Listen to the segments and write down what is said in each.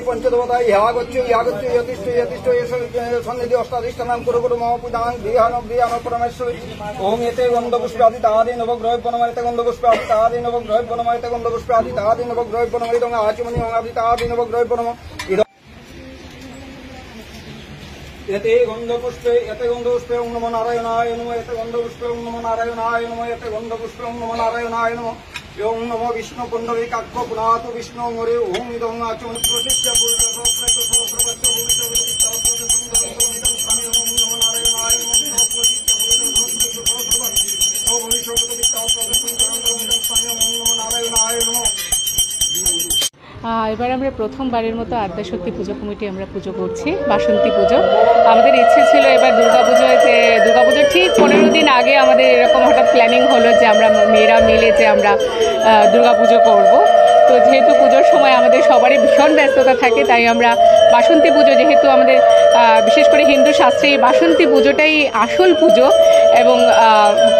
पंचदेवता यागच्छ यागच्छ यतिष्ठ यतिष्ठ सन्निधि अष्टाधिष्ठानां कुरु कुरु मम पूजां गृहाण गृहाण परमेश्वरी ओम एते गन्धपुष्पादि तादि नवग्रह बनमरित गन्धपुष्पादि तादि नवग्रह बनमरित गन्धपुष्पादि तादि नवग्रह बनमरित आचमनि आदि तादि नवग्रह बनम यते गन्धपुष्पे ओं नमो नारायणाय नमः यते गन्धपुष्पे ओं नमो नारायणाय नमः यते गन्धपुष्पे ओं नमो नारायणाय नमः ओं नमो विष्णु पुण्डरीकाक्ष पुनातु विष्णु मोरे ओं इदं आचमन प्रसिद्ध এবার আমরা প্রথমবারের মতো আদ্যাশক্তি পুজো কমিটি আমরা পুজো করছি বাসন্তী পুজো। আমাদের ইচ্ছে ছিল এবার দুর্গাপুজোয় যে দুর্গাপুজোর ঠিক 15 দিন আগে আমাদের এরকম হঠাৎ প্ল্যানিং হলো যে আমরা মেয়েরা মিলে যে আমরা দুর্গাপুজো করব। তো যেহেতু পুজোর সময় আমাদের সবারই ভীষণ ব্যস্ততা থাকে তাই আমরা বাসন্তী পুজো যেহেতু আমাদের বিশেষ করে হিন্দু শাস্ত্রে এই বাসন্তী পুজোটাই আসল পুজো এবং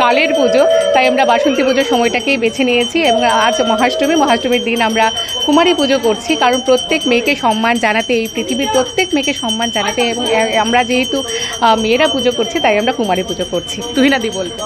কালের পুজো, তাই আমরা বাসন্তী পুজোর সময়টাকেই বেছে নিয়েছি। এবং আজ মহাষ্টমীর দিন আমরা কুমারী পুজো করছি, কারণ প্রত্যেক মেয়েকে সম্মান জানাতে, এই পৃথিবীর প্রত্যেক মেয়েকে সম্মান জানাতে এবং আমরা যেহেতু মেয়েরা পুজো করছি তাই আমরা কুমারী পুজো করছি। তুহিনাদি বলবো।